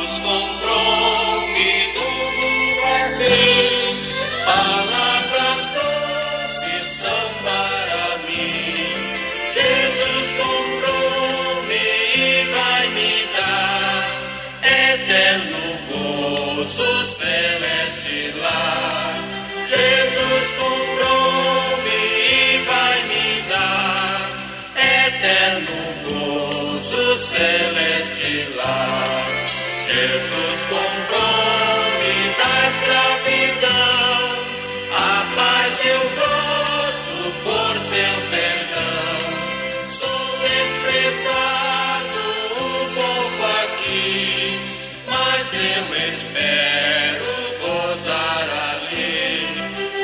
Jesus comprou-me do mundo aqui. Palavras doces são para mim. Jesus comprou-me e vai me dar eterno gozo celeste lá. Jesus comprou-me e vai me dar eterno gozo celeste lá. Jesus comprou-me da escravidão, a paz eu gozo por seu perdão. Sou desprezado um pouco aqui, mas eu espero gozar ali.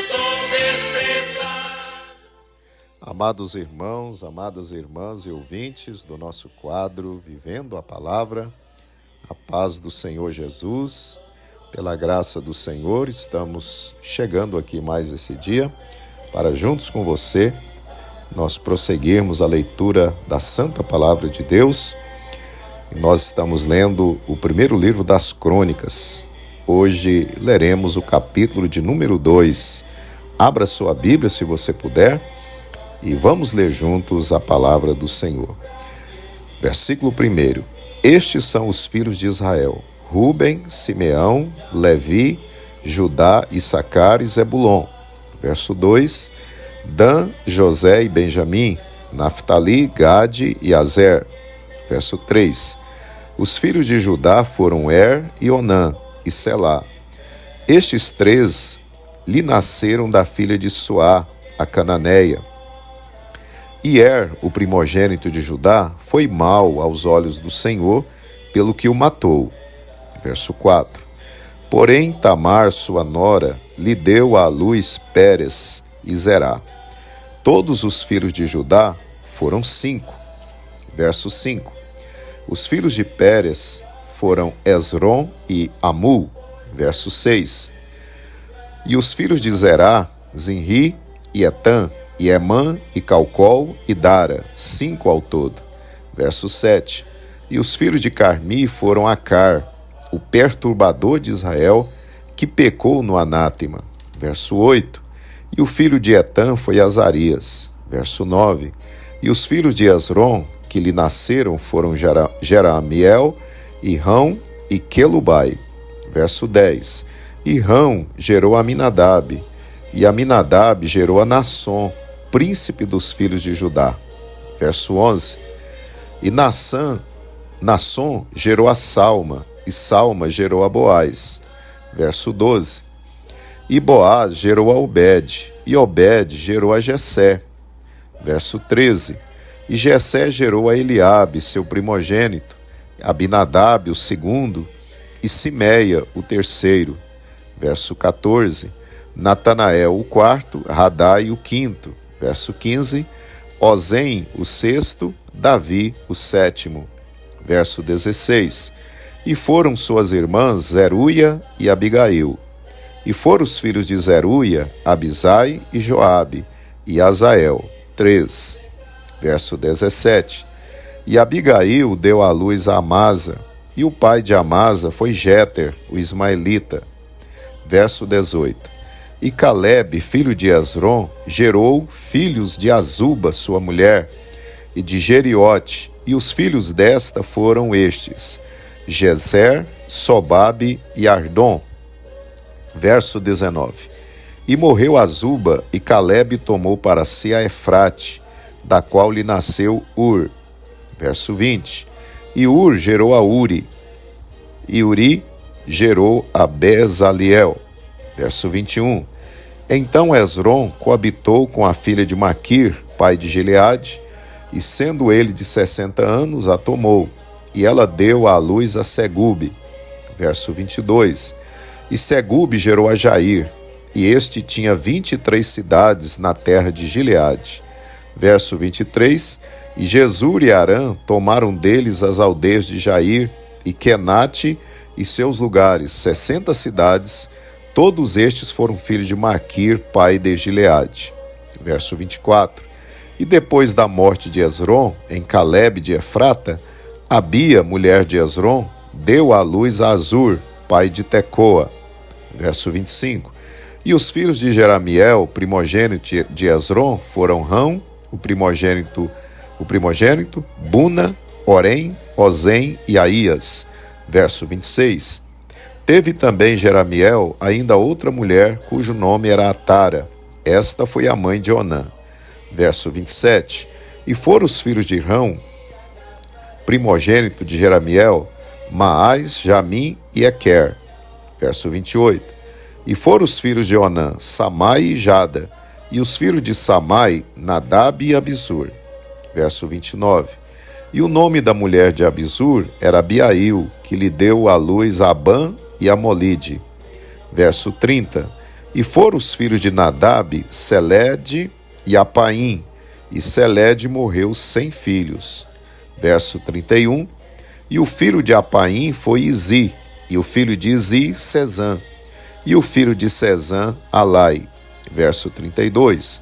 Sou desprezado. Amados irmãos, amadas irmãs e ouvintes do nosso quadro Vivendo a Palavra, a paz do Senhor Jesus, pela graça do Senhor, estamos chegando aqui mais esse dia para juntos com você nós prosseguirmos a leitura da Santa Palavra de Deus. Nós estamos lendo o primeiro livro das Crônicas. Hoje leremos o capítulo de número 2. Abra sua Bíblia se você puder e vamos ler juntos a palavra do Senhor. Versículo 1. Estes são os filhos de Israel: Rúben, Simeão, Levi, Judá, Issacar e Zebulon. Verso 2. Dan, José e Benjamim, Naftali, Gade e Azer. Verso 3. Os filhos de Judá foram e Onã e Selá. Estes três lhe nasceram da filha de Suá, a cananeia. E o primogênito de Judá, foi mau aos olhos do Senhor, pelo que o matou. Verso 4. Porém, Tamar, sua nora, lhe deu à luz Pérez e Zerá. Todos os filhos de Judá foram 5. Verso 5. Os filhos de Pérez foram Esrom e Amul. Verso 6. E os filhos de Zerá, Zinri e Etan, e Emã, e Calcol, e Dara, 5 ao todo. Verso 7. E os filhos de Carmi foram Acar, o perturbador de Israel, que pecou no anátema. Verso 8. E o filho de Etan foi Azarias. Verso 9. E os filhos de Esrom, que lhe nasceram, foram Jeramiel, Irão e Quelubai. Verso 10. Irão gerou Aminadab, e Aminadab gerou a Nasson, príncipe dos filhos de Judá. Verso 11. E Nasson gerou a Salma, e Salma gerou a Boaz. Verso 12. E Boaz gerou a Obed, e Obed gerou a Jessé. Verso 13. E Jessé gerou a Eliabe, seu primogênito, Abinadab, o segundo, e Simeia, o terceiro. Verso 14. Natanael, o quarto, Radai, o quinto. Verso 15, Ozem, o sexto, Davi, o sétimo. Verso 16, e foram suas irmãs Zeruia e Abigail. E foram os filhos de Zeruia, Abisai e Joabe, e Azael, 3. Verso 17, e Abigail deu à luz a Amasa, e o pai de Amasa foi Jéter, o ismaelita. Verso 18, e Caleb, filho de Esrom, gerou filhos de Azuba, sua mulher, e de Jeriote, e os filhos desta foram estes: Jezer, Sobabe e Ardom. Verso 19. E morreu Azuba, e Caleb tomou para si a Efrate, da qual lhe nasceu Ur. Verso 20. E Ur gerou a Uri, e Uri gerou a Bezaliel. Verso 21. Então Esrom coabitou com a filha de Maquir, pai de Gileade, e sendo ele de 60 anos, a tomou, e ela deu à luz a Segube. Verso 22. E Segube gerou a Jair, e este tinha 23 cidades na terra de Gileade. Verso 23. E Jesur e Arã tomaram deles as aldeias de Jair, e Quenate e seus lugares, 60 cidades. Todos estes foram filhos de Maquir, pai de Gileade. Verso 24. E depois da morte de Esrom, em Caleb de Efrata, Abia, mulher de Esrom, deu à luz a Azur, pai de Tecoa. Verso 25. E os filhos de Jeramiel, primogênito de Esrom, foram Rão, o primogênito, Buna, Orém, Ozem e Aías. Verso 26. Teve também Jeramiel ainda outra mulher, cujo nome era Atara. Esta foi a mãe de Onã. Verso 27. E foram os filhos de Rão, primogênito de Jeramiel, Maás, Jamim e Equer. Verso 28. E foram os filhos de Onã, Samai e Jada, e os filhos de Samai, Nadab e Abizur. Verso 29. E o nome da mulher de Abizur era Abiail, que lhe deu à luz Abã e Amolide. Verso 30. E foram os filhos de Nadab, Selede e Apaim, e Selede morreu sem filhos. Verso 31. E o filho de Apaim foi Izi, e o filho de Izi, Sezã, e o filho de Sezã, Alai. Verso 32.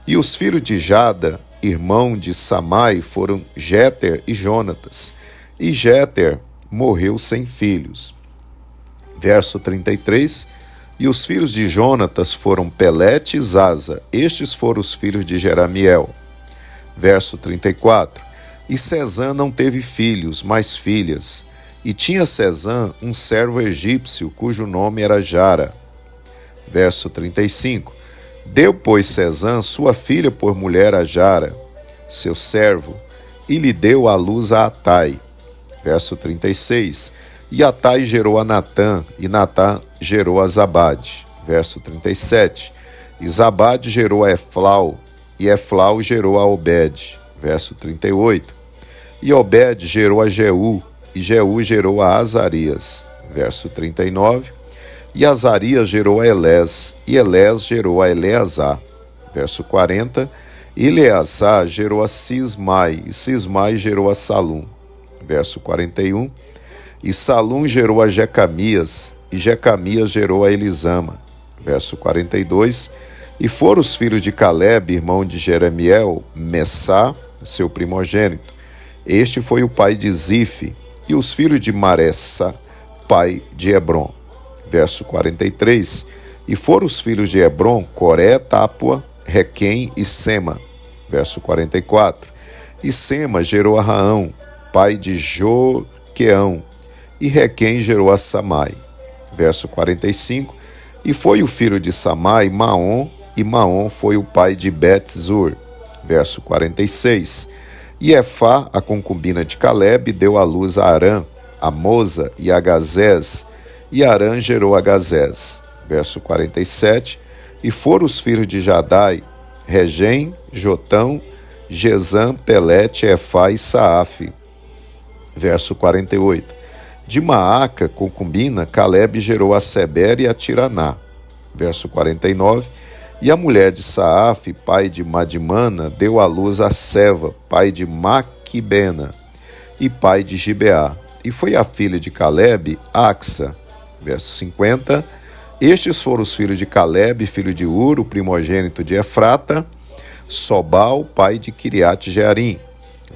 E os filhos de Jada, irmão de Samai, foram Jéter e Jonatas, e Jéter morreu sem filhos. Verso 33. E os filhos de Jonatas foram Pelete e Zaza, estes foram os filhos de Jeramiel. Verso 34. E Sezã não teve filhos, mas filhas. E tinha Sezã um servo egípcio, cujo nome era Jara. Verso 35. Deu, pois, Sezã sua filha por mulher a Jara, seu servo, e lhe deu à luz a Atai. Verso 36. E Atai gerou a Natã, e Natã gerou a Zabade. Verso 37. E Zabade gerou a Eflau, e Eflau gerou a Obed. Verso 38. E Obed gerou a Jeú, e Jeú gerou a Azarias. Verso 39. E Azarias gerou a Elés, e Elés gerou a Eleazar. Verso 40. E Eleazar gerou a Sismai, e Sismai gerou a Salum. Verso 41. E Salum gerou a Jecamias, e Jecamias gerou a Elisama. Verso 42. E foram os filhos de Caleb, irmão de Jeramiel, Messá, seu primogênito. Este foi o pai de Zife, e os filhos de Maressa, pai de Hebron. Verso 43. E foram os filhos de Hebron, Coré, Tápua, Requém e Sema. Verso 44. E Sema gerou a Raão, pai de Joqueão, e Requém gerou a Samai. Verso 45. E foi o filho de Samai, Maom, e Maom foi o pai de Bet-zur. Verso 46. E Efá, a concubina de Caleb, deu à luz a Arã, a Moza e a Gazés, e Arã gerou a Gazés. Verso 47. E foram os filhos de Jadai, Regem, Jotão, Gesam, Pelete, Efá e Saafe. Verso 48. De Maaca, concubina, Caleb gerou a Seber e a Tiraná. Verso 49. E a mulher de Saafe, pai de Madimana, deu à luz a Seva, pai de Maquibena, e pai de Gibeá. E foi a filha de Caleb, Axa. Verso 50. Estes foram os filhos de Caleb, filho de Ur, o primogênito de Efrata, Sobal, pai de Kiriat Jearim.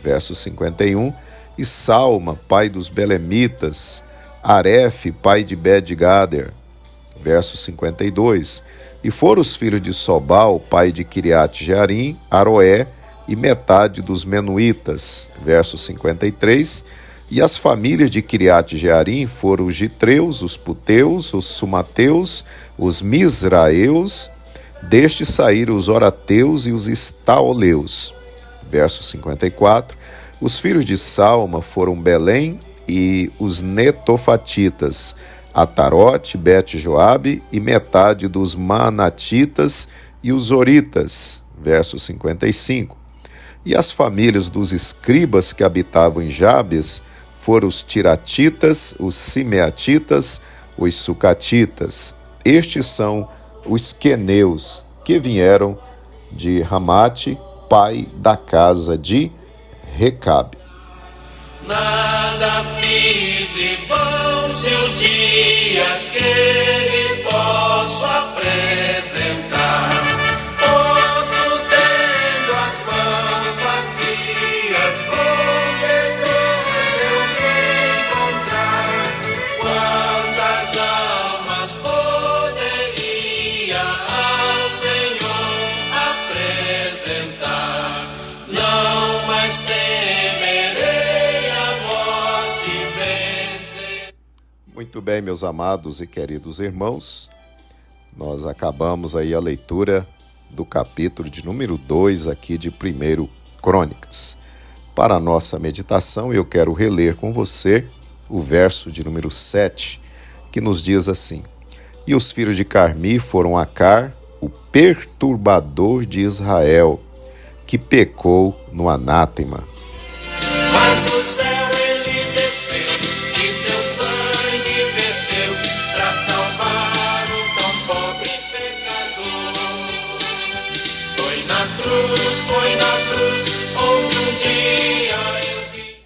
Verso 51. E Salma, pai dos Belemitas, Arefe, pai de Bed-Gader. Verso 52. E foram os filhos de Sobal, pai de Kiriat Jearim, Aroé, e metade dos Menuítas. Verso 53. E as famílias de Kiriat Jearim foram os Gitreus, os Puteus, os Sumateus, os Misraeus, destes saíram os Orateus e os Estaoleus. Verso 54. Os filhos de Salma foram Belém e os Netofatitas, Atarote, Bet-Joabe e metade dos Maanatitas e os Oritas. Verso 55. E as famílias dos escribas que habitavam em Jabes foram os Tiratitas, os Simeatitas, os Sucatitas. Estes são os queneus que vieram de Ramate, pai da casa de Recabe. Nada fiz e vão seus dias que lhe posso apresentar. Posso tendo as mãos vazias, com Jesus eu me encontrar. Muito bem, meus amados e queridos irmãos, nós acabamos aí a leitura do capítulo de número 2 aqui de 1 Crônicas. Para a nossa meditação, eu quero reler com você o verso de número 7, que nos diz assim: E os filhos de Carmi foram a Car, o perturbador de Israel, que pecou no anátema. Mas do céu ele desceu e seu sangue verteu para salvar um tão pobre pecador. Foi na cruz, onde um dia eu vi.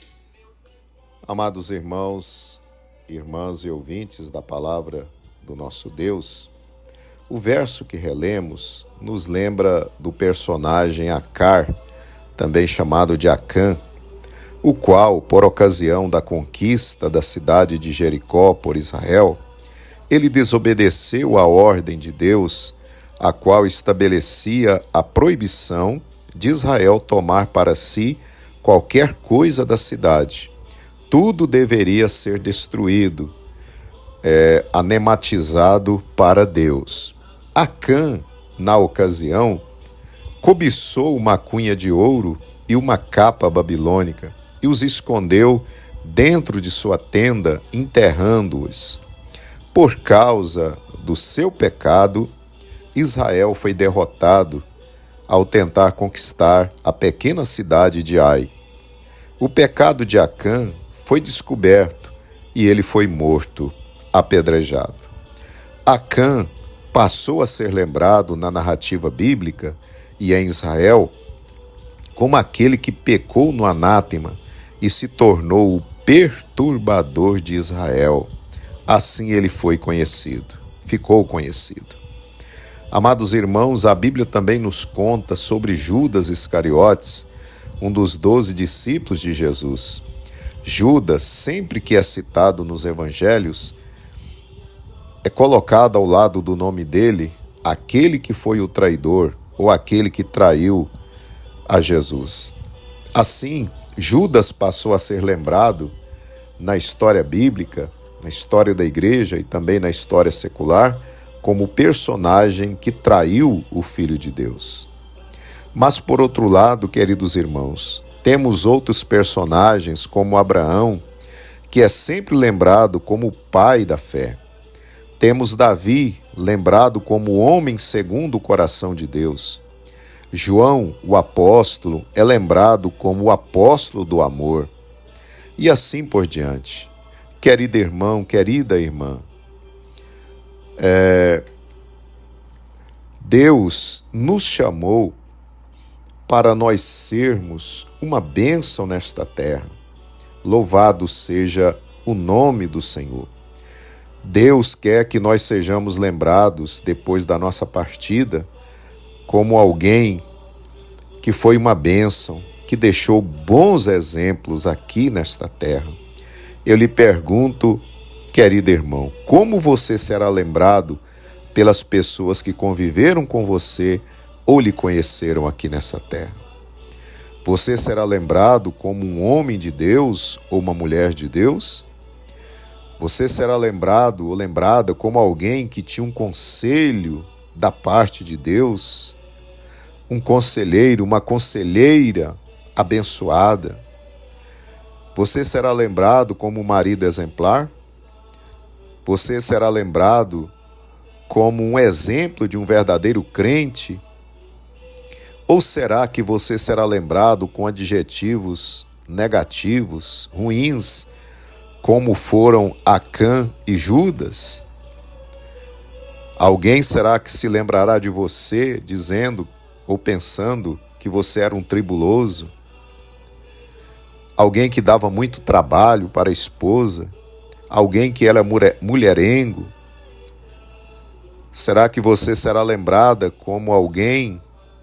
Amados irmãos, irmãs e ouvintes da palavra do nosso Deus, o verso que relemos nos lembra do personagem Acar, também chamado de Acã, o qual, por ocasião da conquista da cidade de Jericó por Israel, ele desobedeceu à ordem de Deus, a qual estabelecia a proibição de Israel tomar para si qualquer coisa da cidade. Tudo deveria ser destruído, anematizado para Deus. Acã, na ocasião, cobiçou uma cunha de ouro e uma capa babilônica e os escondeu dentro de sua tenda, enterrando-os. Por causa do seu pecado, Israel foi derrotado ao tentar conquistar a pequena cidade de Ai. O pecado de Acã foi descoberto e ele foi morto, apedrejado. Acã passou a ser lembrado na narrativa bíblica e em Israel como aquele que pecou no anátema e se tornou o perturbador de Israel. Assim ele ficou conhecido. Amados irmãos, a Bíblia também nos conta sobre Judas Iscariotes, um dos 12 discípulos de Jesus. Judas, sempre que é citado nos evangelhos, é colocado ao lado do nome dele aquele que foi o traidor ou aquele que traiu a Jesus. Assim, Judas passou a ser lembrado na história bíblica, na história da igreja e também na história secular, como o personagem que traiu o Filho de Deus. Mas, por outro lado, queridos irmãos, temos outros personagens, como Abraão, que é sempre lembrado como o pai da fé. Temos Davi, lembrado como o homem segundo o coração de Deus. João, o apóstolo, é lembrado como o apóstolo do amor. E assim por diante. Querido irmão, querida irmã, Deus nos chamou para nós sermos uma bênção nesta terra. Louvado seja o nome do Senhor. Deus quer que nós sejamos lembrados, depois da nossa partida, como alguém que foi uma bênção, que deixou bons exemplos aqui nesta terra. Eu lhe pergunto, querido irmão, como você será lembrado pelas pessoas que conviveram com você ou lhe conheceram aqui nessa terra? Você será lembrado como um homem de Deus ou uma mulher de Deus? Você será lembrado ou lembrada como alguém que tinha um conselho da parte de Deus? Um conselheiro, uma conselheira abençoada? Você será lembrado como um marido exemplar? Você será lembrado como um exemplo de um verdadeiro crente? Ou será que você será lembrado com adjetivos negativos, ruins, como foram Acã e Judas? Alguém será que se lembrará de você dizendo ou pensando que você era um tribuloso? Alguém que dava muito trabalho para a esposa? Alguém que era mulherengo? Será que você será lembrada como alguém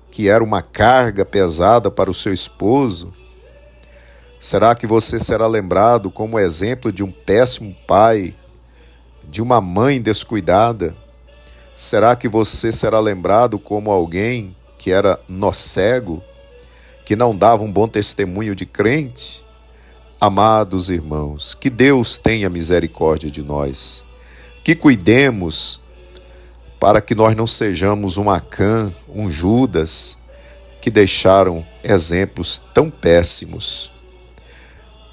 que era uma carga pesada para o seu esposo? Será que você será lembrado como exemplo de um péssimo pai, de uma mãe descuidada? Será que você será lembrado como alguém que era nó cego, que não dava um bom testemunho de crente? Amados irmãos, que Deus tenha misericórdia de nós, que cuidemos para que nós não sejamos um Acã, um Judas, que deixaram exemplos tão péssimos,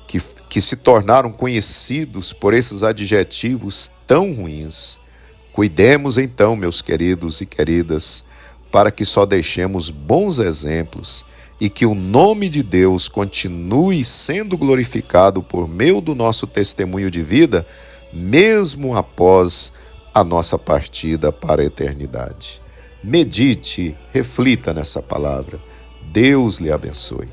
que se tornaram conhecidos por esses adjetivos tão ruins. Cuidemos então, meus queridos e queridas, para que só deixemos bons exemplos e que o nome de Deus continue sendo glorificado por meio do nosso testemunho de vida, mesmo após a nossa partida para a eternidade. Medite, reflita nessa palavra. Deus lhe abençoe.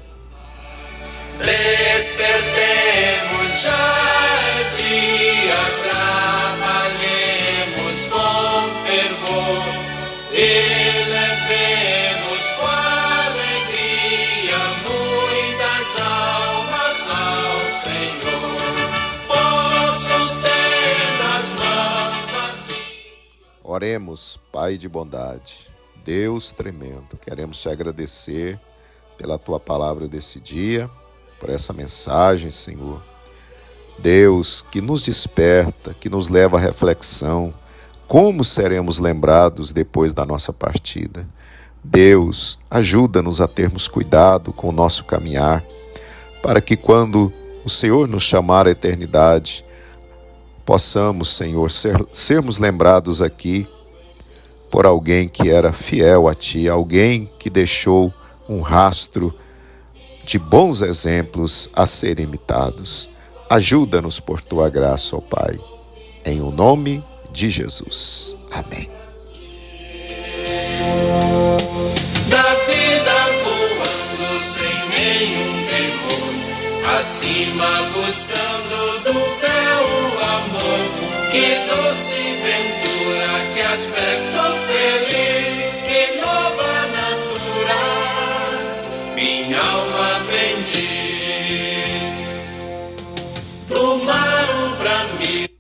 Despertemos já é dia, trabalhemos com fervor e levemos com alegria muitas almas ao Senhor. Posso ter nas mãos vazias. Oremos, Pai de bondade, Deus tremendo, queremos te agradecer pela tua palavra desse dia, por essa mensagem, Senhor. Deus, que nos desperta, que nos leva à reflexão, como seremos lembrados depois da nossa partida. Deus, ajuda-nos a termos cuidado com o nosso caminhar, para que quando o Senhor nos chamar à eternidade, possamos, Senhor, sermos lembrados aqui por alguém que era fiel a Ti, alguém que deixou um rastro de bons exemplos a serem imitados. Ajuda-nos por Tua graça, ó Pai. Em o nome de Jesus. Amém. Da vida voando sem nenhum temor, acima buscando do véu o amor. Que doce ventura, que aspecto feliz, que nova natura minha alma bendiz. Do mar o bramido.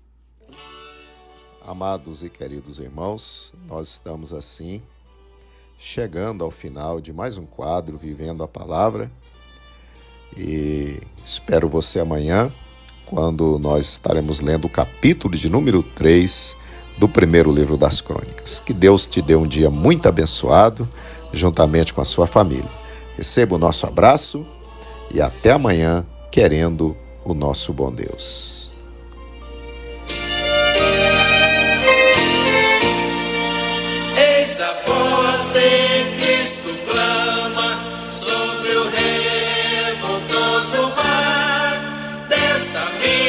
Amados e queridos irmãos, nós estamos assim, chegando ao final de mais um quadro, Vivendo a Palavra. E espero você amanhã, quando nós estaremos lendo o capítulo de número 3 do primeiro livro das Crônicas. Que Deus te dê um dia muito abençoado, juntamente com a sua família. Receba o nosso abraço e até amanhã, querendo o nosso bom Deus. Eis a voz de Cristo clama sobre o revoltoso mar desta vida.